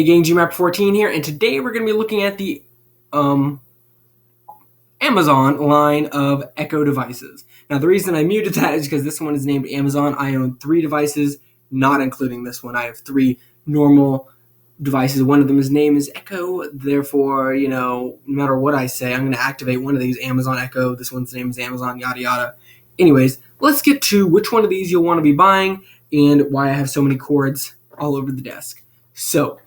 Hey gang, GMap14 here, and today we're going to be looking at the Amazon line of Echo devices. Now the reason I muted that is because this one is named Amazon. I own 3 devices, not including this one. I have 3 normal devices. One of them, his name is Echo, therefore, no matter what I say, I'm going to activate one of these, Amazon Echo. This one's name is Amazon, yada yada. Anyways, let's get to which one of these you'll want to be buying and why I have so many cords all over the desk. So,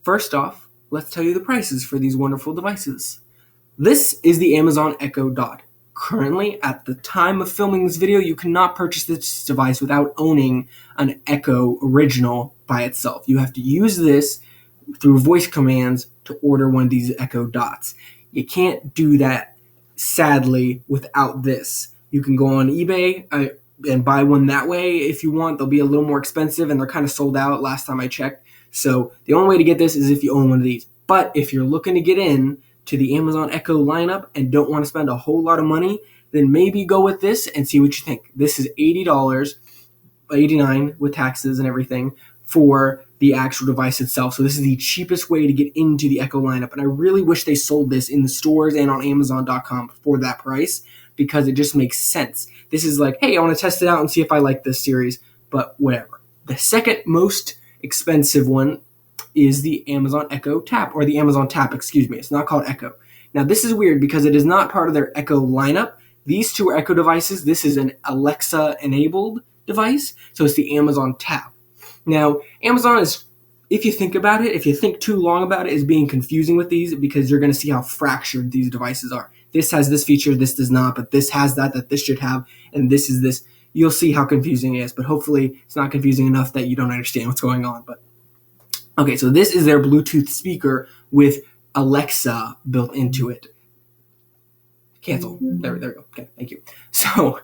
first off, let's tell you the prices for these wonderful devices. This is the Amazon Echo Dot. Currently, at the time of filming this video, you cannot purchase this device without owning an Echo Original by itself. You have to use this through voice commands to order one of these Echo Dots. You can't do that, sadly, without this. You can go on eBay and buy one that way if you want. They'll be a little more expensive, and they're kind of sold out last time I checked. So the only way to get this is if you own one of these. But if you're looking to get in to the Amazon Echo lineup and don't want to spend a whole lot of money, then maybe go with this and see what you think. This is $80, $89 with taxes and everything for the actual device itself. So this is the cheapest way to get into the Echo lineup. And I really wish they sold this in the stores and on Amazon.com for that price, because it just makes sense. This is like, hey, I want to test it out and see if I like this series, but whatever. The second most expensive one is the Amazon Echo Tap, or the Amazon Tap, excuse me. It's not called Echo. Now, this is weird because it is not part of their Echo lineup. These two are Echo devices. This is an Alexa-enabled device, so it's the Amazon Tap. Now, Amazon is, if you think about it, if you think too long about it, is being confusing with these, because you're going to see how fractured these devices are. This has this feature, this does not, but this has that this should have, and this is this. You'll see how confusing it is, but hopefully it's not confusing enough that you don't understand what's going on. But okay, so this is their Bluetooth speaker with Alexa built into it. Cancel. There we go. Okay, thank you. So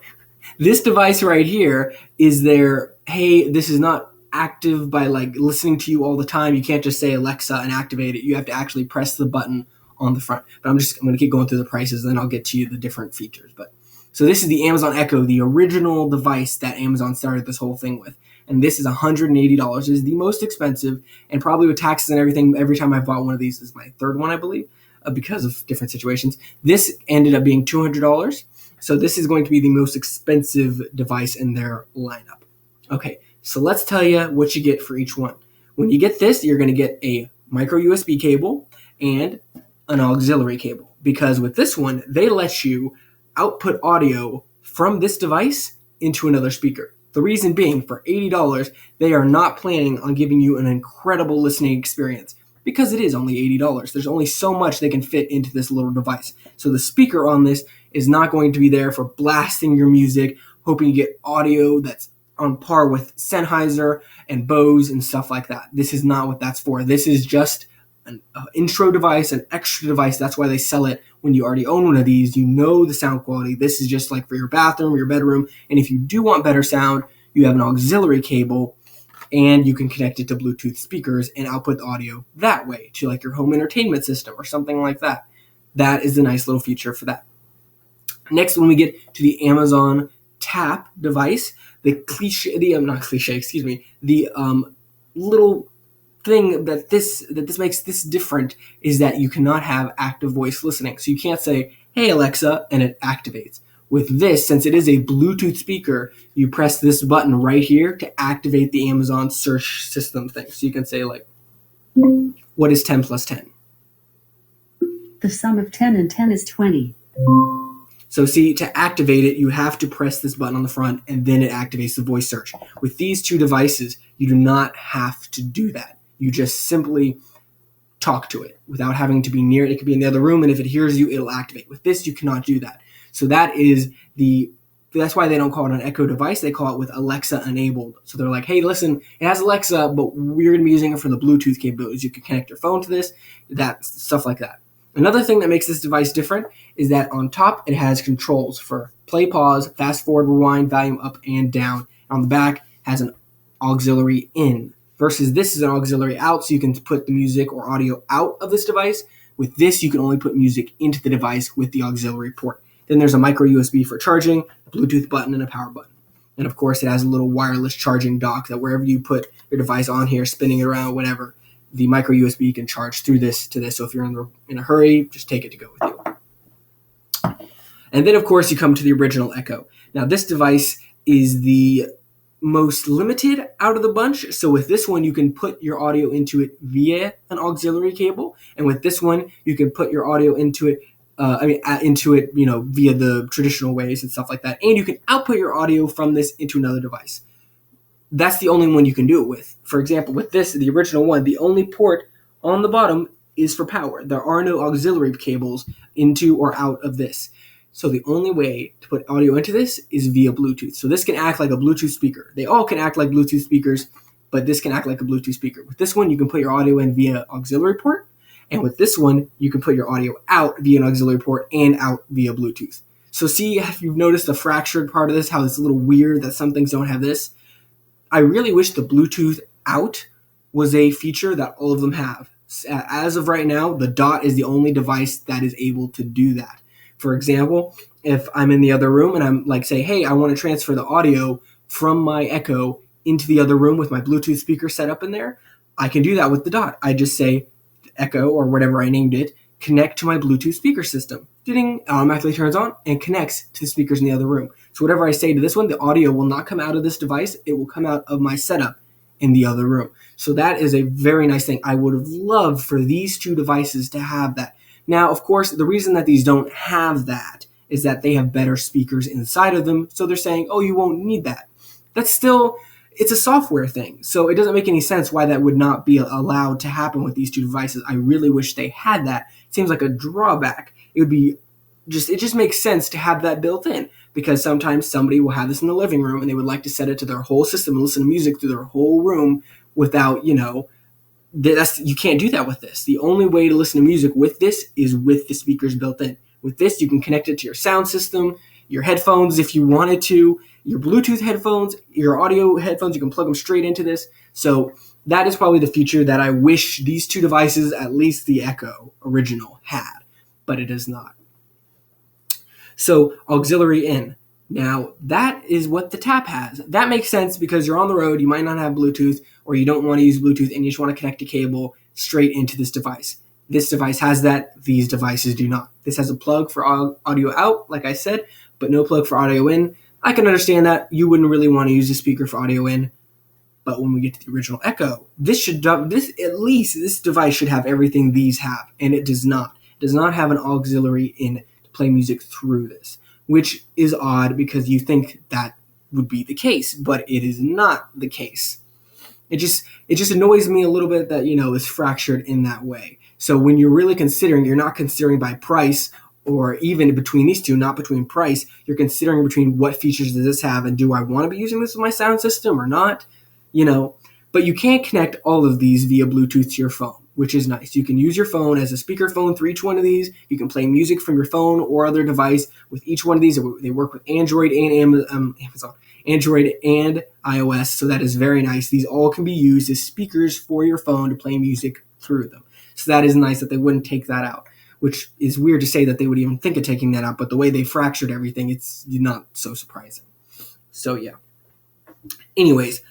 this device right here is their, hey, this is not active by like listening to you all the time. You can't just say Alexa and activate it. You have to actually press the button on the front. But I'm going to keep going through the prices, and then I'll get to you the different features. But so this is the Amazon Echo, the original device that Amazon started this whole thing with. And this is $180. It is the most expensive, and probably with taxes and everything, every time I've bought one of these, this is my third one, I believe, because of different situations. This ended up being $200. So this is going to be the most expensive device in their lineup. Okay, so let's tell you what you get for each one. When you get this, you're going to get a micro USB cable and an auxiliary cable, because with this one, they let you output audio from this device into another speaker. The reason being, for $80, they are not planning on giving you an incredible listening experience, because it is only $80. There's only so much they can fit into this little device. So the speaker on this is not going to be there for blasting your music, hoping you get audio that's on par with Sennheiser and Bose and stuff like that. This is not what that's for. This is just an intro device, an extra device. That's why they sell it when you already own one of these. You know the sound quality. This is just like for your bathroom or your bedroom. And if you do want better sound, you have an auxiliary cable, and you can connect it to Bluetooth speakers and output the audio that way to like your home entertainment system or something like that. That is a nice little feature for that. Next, when we get to the Amazon Tap device, the little thing that this makes this different is that you cannot have active voice listening. So you can't say, hey Alexa, and it activates. With this, since it is a Bluetooth speaker, you press this button right here to activate the Amazon search system thing. So you can say like, what is 10 plus 10? The sum of 10 and 10 is 20. So see, to activate it, you have to press this button on the front, and then it activates the voice search. With these two devices, you do not have to do that. You just simply talk to it without having to be near it. It could be in the other room, and if it hears you, it'll activate. With this, you cannot do that. So that's why they don't call it an Echo device. They call it with Alexa enabled. So they're like, hey, listen, it has Alexa, but we're going to be using it for the Bluetooth capabilities. You can connect your phone to this, that stuff like that. Another thing that makes this device different is that on top, it has controls for play, pause, fast forward, rewind, volume up and down. On the back, has an auxiliary in, versus this is an auxiliary out, so you can put the music or audio out of this device. With this, you can only put music into the device with the auxiliary port. Then there's a micro USB for charging, a Bluetooth button, and a power button. And of course, it has a little wireless charging dock that wherever you put your device on here, spinning it around, whatever, the micro USB can charge through this to this. So if you're in a hurry, just take it to go with you. And then, of course, you come to the original Echo. Now, this device is the most limited out of the bunch. So with this one, you can put your audio into it via an auxiliary cable. And with this one, you can put your audio into it via the traditional ways and stuff like that. And you can output your audio from this into another device. That's the only one you can do it with. For example, with this, the original one, the only port on the bottom is for power. There are no auxiliary cables into or out of this. So the only way to put audio into this is via Bluetooth. So this can act like a Bluetooth speaker. They all can act like Bluetooth speakers, but this can act like a Bluetooth speaker. With this one, you can put your audio in via auxiliary port. And with this one, you can put your audio out via an auxiliary port and out via Bluetooth. So see if you've noticed the fractured part of this, how it's a little weird that some things don't have this. I really wish the Bluetooth out was a feature that all of them have. As of right now, the Dot is the only device that is able to do that. For example, if I'm in the other room and I'm like, say, hey, I want to transfer the audio from my Echo into the other room with my Bluetooth speaker set up in there, I can do that with the Dot. I just say Echo or whatever I named it, connect to my Bluetooth speaker system. Ding, automatically turns on and connects to the speakers in the other room. So whatever I say to this one, the audio will not come out of this device. It will come out of my setup in the other room. So that is a very nice thing. I would have loved for these two devices to have that. Now, of course, the reason that these don't have that is that they have better speakers inside of them. So they're saying, oh, you won't need that. That's still, it's a software thing. So it doesn't make any sense why that would not be allowed to happen with these two devices. I really wish they had that. It seems like a drawback. It just makes sense to have that built in, because sometimes somebody will have this in the living room and they would like to set it to their whole system and listen to music through their whole room without, you can't do that with this. The only way to listen to music with this is with the speakers built in. With this, you can connect it to your sound system, your headphones if you wanted to, your Bluetooth headphones, your audio headphones, you can plug them straight into this. So that is probably the feature that I wish these two devices, at least the Echo original, had, but it is not. So auxiliary in. Now, that is what the Tap has. That makes sense because you're on the road, you might not have Bluetooth, or you don't want to use Bluetooth, and you just want to connect a cable straight into this device. This device has that. These devices do not. This has a plug for audio out, like I said, but no plug for audio in. I can understand that. You wouldn't really want to use a speaker for audio in. But when we get to the original Echo, this device should have everything these have, and it does not. It does not have an auxiliary in to play music through this, which is odd because you think that would be the case, but it is not the case. It just annoys me a little bit that, it's fractured in that way. So when you're really considering, you're not considering by price, or even between these two, not between price, you're considering between what features does this have and do I want to be using this with my sound system or not? But you can't connect all of these via Bluetooth to your phone, which is nice. You can use your phone as a speakerphone through each one of these. You can play music from your phone or other device with each one of these. They work with Android and Amazon, Android and iOS, so that is very nice. These all can be used as speakers for your phone to play music through them. So that is nice that they wouldn't take that out, which is weird to say that they would even think of taking that out, but the way they fractured everything, it's not so surprising. So yeah. Anyways,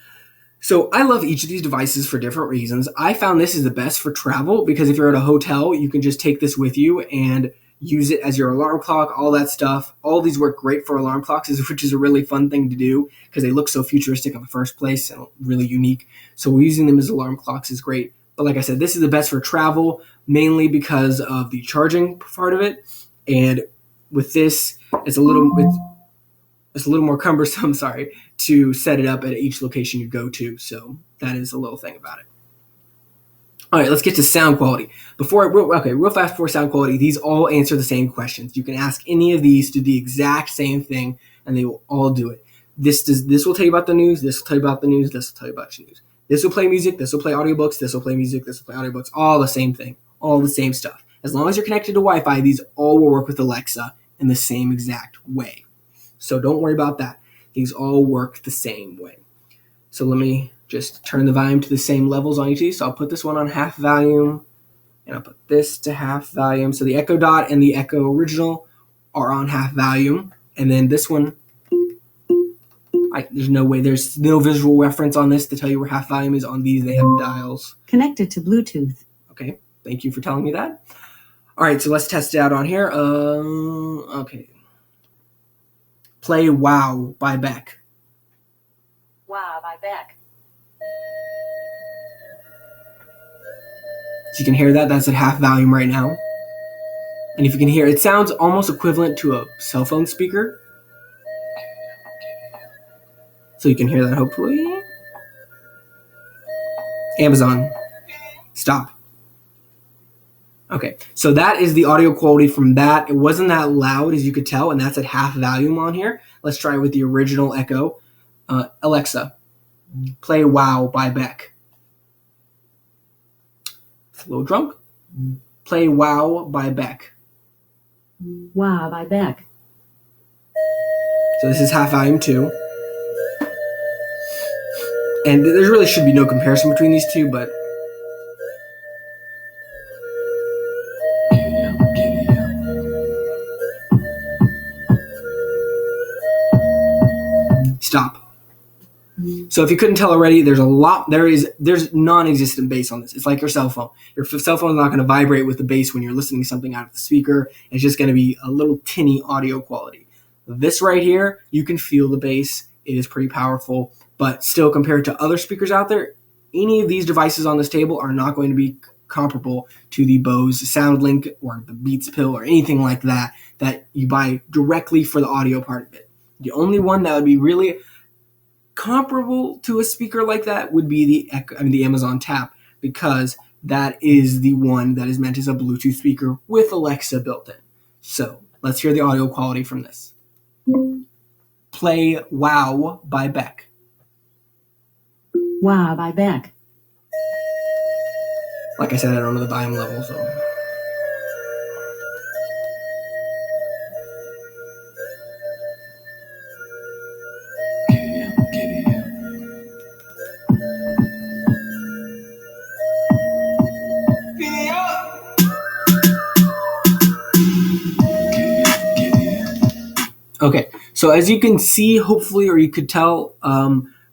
so I love each of these devices for different reasons. I found this is the best for travel because if you're at a hotel, you can just take this with you and use it as your alarm clock, all that stuff. All these work great for alarm clocks, which is a really fun thing to do because they look so futuristic in the first place and really unique. So using them as alarm clocks is great. But like I said, this is the best for travel, mainly because of the charging part of it. And with this, it's a little more cumbersome, to set it up at each location you go to. So that is a little thing about it. All right, let's get to sound quality. Real fast before sound quality, these all answer the same questions. You can ask any of these to do the exact same thing, and they will all do it. This will tell you about the news, this will tell you about the news, this will tell you about your news. This will play music, this will play audiobooks, this will play music, this will play audiobooks, all the same thing, all the same stuff. As long as you're connected to Wi-Fi, these all will work with Alexa in the same exact way. So don't worry about that. These all work the same way. So let me just turn the volume to the same levels on each of these. So I'll put this one on half volume, and I'll put this to half volume. So the Echo Dot and the Echo Original are on half volume, and then this one There's no way. There's no visual reference on this to tell you where half volume is. On these, they have dials. Connected to Bluetooth. Okay, thank you for telling me that. All right, so let's test it out on here. Okay. Play Wow by Beck. Wow by Beck. So you can hear that. That's at half volume right now. And if you can hear, it sounds almost equivalent to a cell phone speaker. So you can hear that, hopefully. Amazon, stop. Okay, so that is the audio quality from that. It wasn't that loud, as you could tell, and that's at half volume on here. Let's try it with the original Echo. Alexa, play Wow by Beck. It's a little drunk. Play Wow by Beck. Wow by Beck. So this is half volume too. And there really should be no comparison between these two, but stop. So if you couldn't tell already, there's non-existent bass on this. It's like your cell phone. Your cell phone is not going to vibrate with the bass when you're listening to something out of the speaker. It's just going to be a little tinny audio quality. This right here, you can feel the bass. It is pretty powerful, but still compared to other speakers out there, any of these devices on this table are not going to be comparable to the Bose SoundLink or the Beats Pill or anything like that you buy directly for the audio part of it. The only one that would be really comparable to a speaker like that would be the Amazon Tap, because that is the one that is meant as a Bluetooth speaker with Alexa built in. So let's hear the audio quality from this. Play Wow by Beck. Wow by Beck. Like I said, I don't know the volume level, so. Okay, so as you can see, hopefully, or you could tell,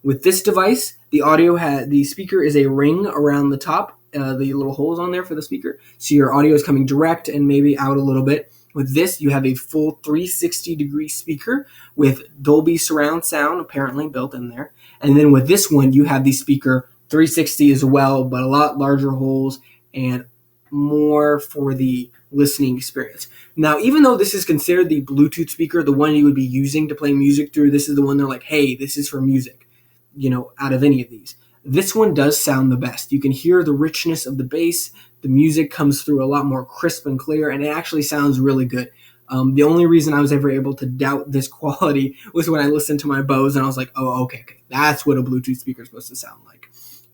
with this device, the speaker is a ring around the top, the little holes on there for the speaker. So your audio is coming direct and maybe out a little bit. With this, you have a full 360-degree speaker with Dolby surround sound apparently built in there. And then with this one, you have the speaker 360 as well, but a lot larger holes and more for the listening experience. Now, even though this is considered the Bluetooth speaker, the one you would be using to play music through, this is the one they're like, hey, this is for music, out of any of these. This one does sound the best. You can hear the richness of the bass. The music comes through a lot more crisp and clear, and it actually sounds really good. The only reason I was ever able to doubt this quality was when I listened to my Bose, and I was like, oh, okay, that's what a Bluetooth speaker is supposed to sound like.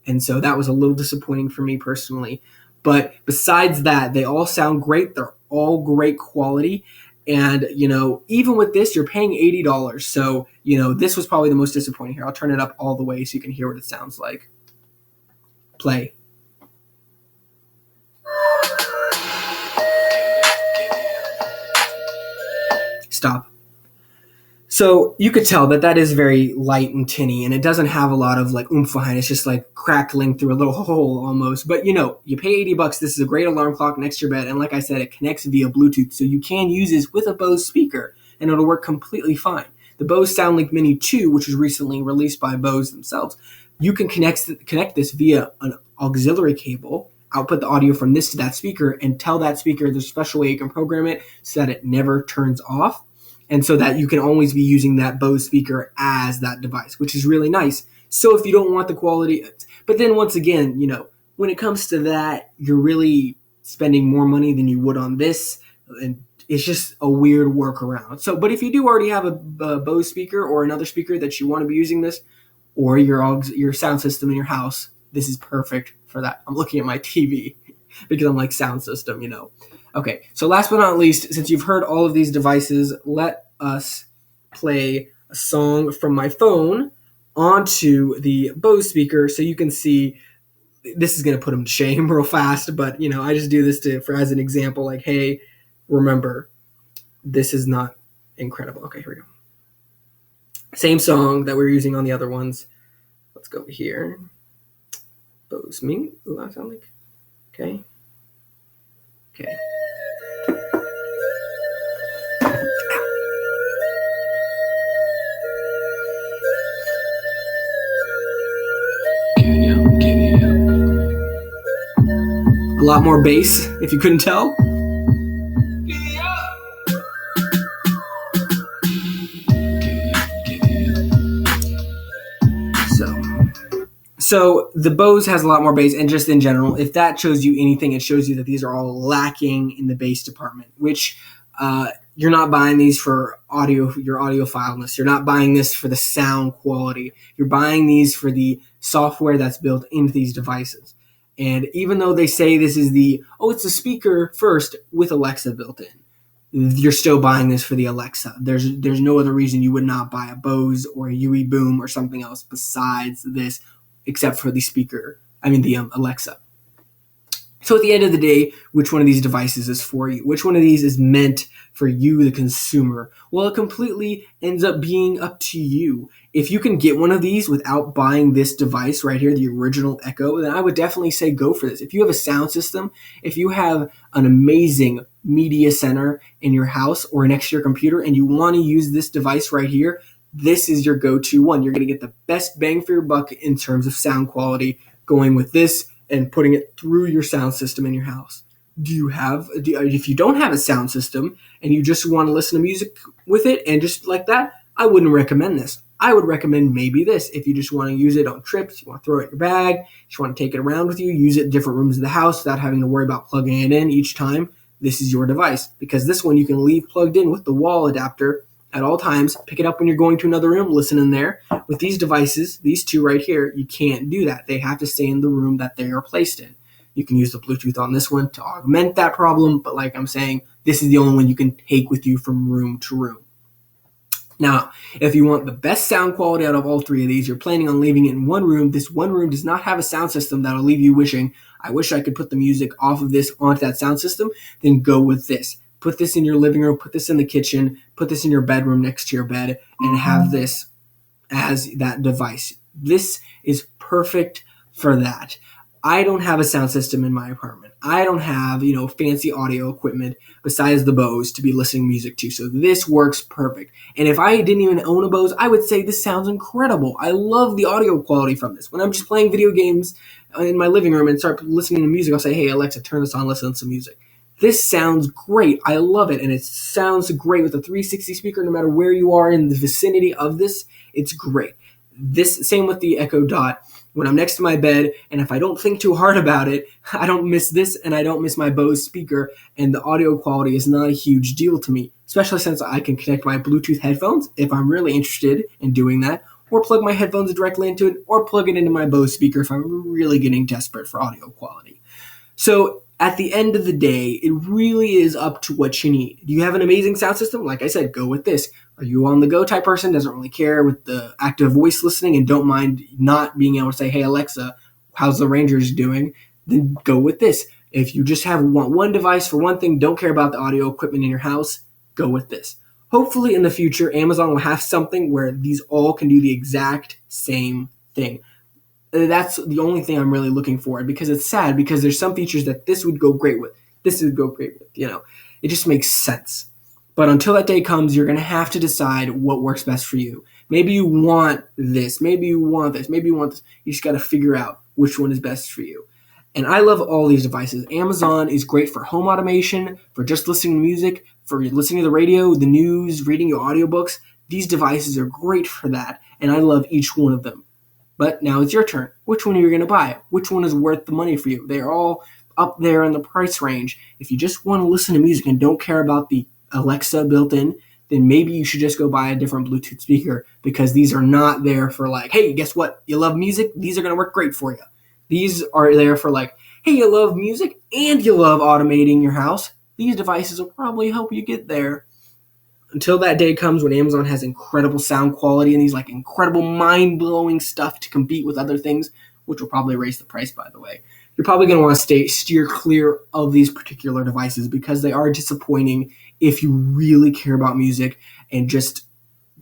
And so that was a little disappointing for me personally. But besides that, they all sound great. They're all great quality. And, even with this, you're paying $80. So, this was probably the most disappointing here. I'll turn it up all the way so you can hear what it sounds like. Play. Stop. So you could tell that is very light and tinny, and it doesn't have a lot of oomph behind it. It's just crackling through a little hole almost. But you pay $80. This is a great alarm clock next to your bed, and like I said, it connects via Bluetooth, so you can use this with a Bose speaker, and it'll work completely fine. The Bose SoundLink Mini 2, which was recently released by Bose themselves, you can connect this via an auxiliary cable, output the audio from this to that speaker, and tell that speaker there's a special way you can program it so that it never turns off. And so that you can always be using that Bose speaker as that device, which is really nice. So if you don't want the quality, but then once again, when it comes to that, you're really spending more money than you would on this. And it's just a weird workaround. So, but if you do already have a Bose speaker or another speaker that you want to be using this, or your sound system in your house, this is perfect for that. I'm looking at my TV because I'm like sound system, Okay, so last but not least, since you've heard all of these devices, let us play a song from my phone onto the Bose speaker so you can see. This is going to put them to shame real fast, but I just do this as an example, like, hey, remember, this is not incredible. Okay, here we go. Same song that we're using on the other ones. Let's go over here. Bose me. Ooh, I sound like. Okay. Okay. A lot more bass, if you couldn't tell. So the Bose has a lot more bass, and just in general, if that shows you anything, it shows you that these are all lacking in the bass department, which you're not buying these for your audiophileness. You're not buying this for the sound quality. You're buying these for the software that's built into these devices. And even though they say this is it's a speaker first with Alexa built in, you're still buying this for the Alexa. There's no other reason you would not buy a Bose or a UE Boom or something else besides this, except for the Alexa. So at the end of the day, which one of these devices is for you? Which one of these is meant for you, the consumer? Well, it completely ends up being up to you. If you can get one of these without buying this device right here, the original Echo, then I would definitely say go for this. If you have a sound system, if you have an amazing media center in your house or next to your computer and you want to use this device right here, this is your go-to one. You're going to get the best bang for your buck in terms of sound quality going with this and putting it through your sound system in your house. If you don't have a sound system and you just want to listen to music with it and just like that, I wouldn't recommend this. I would recommend maybe this. If you just want to use it on trips, you want to throw it in your bag, you just want to take it around with you, use it in different rooms of the house without having to worry about plugging it in each time, this is your device. Because this one you can leave plugged in with the wall adapter at all times, pick it up when you're going to another room, listen in there. With these devices, these two right here, you can't do that. They have to stay in the room that they are placed in. You can use the Bluetooth on this one to augment that problem, but like I'm saying, this is the only one you can take with you from room to room. Now, if you want the best sound quality out of all three of these, you're planning on leaving it in one room. This one room does not have a sound system that'll leave you wishing, I wish I could put the music off of this onto that sound system, then go with this. Put this in your living room, put this in the kitchen, put this in your bedroom next to your bed, and have this as that device. This is perfect for that. I don't have a sound system in my apartment. I don't have, fancy audio equipment besides the Bose to be listening music to. So this works perfect. And if I didn't even own a Bose, I would say this sounds incredible. I love the audio quality from this. When I'm just playing video games in my living room and start listening to music, I'll say, hey, Alexa, turn this on, listen to some music. This sounds great. I love it. And it sounds great with a 360 speaker. No matter where you are in the vicinity of this, it's great. This same with the Echo Dot. When I'm next to my bed, and if I don't think too hard about it, I don't miss this and I don't miss my Bose speaker, and the audio quality is not a huge deal to me, especially since I can connect my Bluetooth headphones if I'm really interested in doing that, or plug my headphones directly into it, or plug it into my Bose speaker if I'm really getting desperate for audio quality. So at the end of the day, it really is up to what you need. Do you have an amazing sound system? Like I said, go with this. Are you on the go type person, doesn't really care with the active voice listening and don't mind not being able to say, hey, Alexa, how's the Rangers doing? Then go with this. If you just have one device for one thing, don't care about the audio equipment in your house, go with this. Hopefully in the future, Amazon will have something where these all can do the exact same thing. That's the only thing I'm really looking for, because it's sad because there's some features that this would go great with. This would go great with, It just makes sense. But until that day comes, you're going to have to decide what works best for you. Maybe you want this. Maybe you want this. Maybe you want this. You just got to figure out which one is best for you. And I love all these devices. Amazon is great for home automation, for just listening to music, for listening to the radio, the news, reading your audiobooks. These devices are great for that, and I love each one of them. But now it's your turn. Which one are you going to buy? Which one is worth the money for you? They're all up there in the price range. If you just want to listen to music and don't care about the Alexa built in, then maybe you should just go buy a different Bluetooth speaker, because these are not there for like, hey, guess what? You love music? These are going to work great for you. These are there for like, hey, you love music and you love automating your house. These devices will probably help you get there. Until that day comes when Amazon has incredible sound quality and these like incredible mind-blowing stuff to compete with other things, which will probably raise the price, by the way. You're probably going to want to steer clear of these particular devices, because they are disappointing if you really care about music and just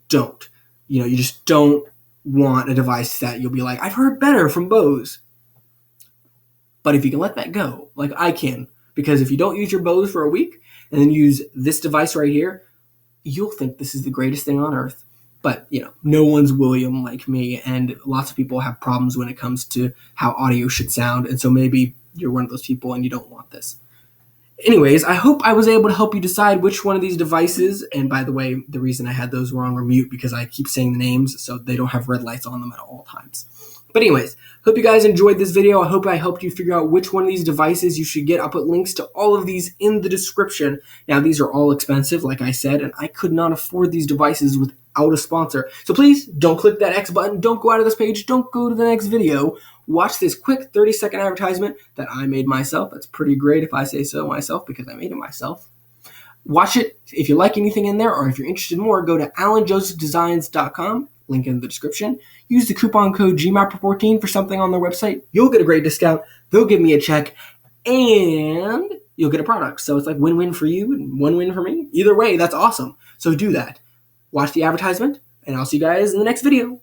don't. You just don't want a device that you'll be like, I've heard better from Bose. But if you can let that go, like I can, because if you don't use your Bose for a week and then use this device right here, you'll think this is the greatest thing on earth. But, no one's William like me, and lots of people have problems when it comes to how audio should sound, and so maybe you're one of those people and you don't want this. Anyways, I hope I was able to help you decide which one of these devices, and by the way, the reason I had those wrong were mute because I keep saying the names so they don't have red lights on them at all times. But anyways, hope you guys enjoyed this video. I hope I helped you figure out which one of these devices you should get. I'll put links to all of these in the description. Now, these are all expensive, like I said, and I could not afford these devices without a sponsor. So please don't click that X button. Don't go out of this page. Don't go to the next video. Watch this quick 30-second advertisement that I made myself. That's pretty great if I say so myself because I made it myself. Watch it. If you like anything in there or if you're interested in more, go to alanjosephdesigns.com. Link in the description. Use the coupon code GMAPPER14 for something on their website. You'll get a great discount. They'll give me a check. And you'll get a product. So it's like win-win for you and win-win for me. Either way, that's awesome. So do that. Watch the advertisement, and I'll see you guys in the next video.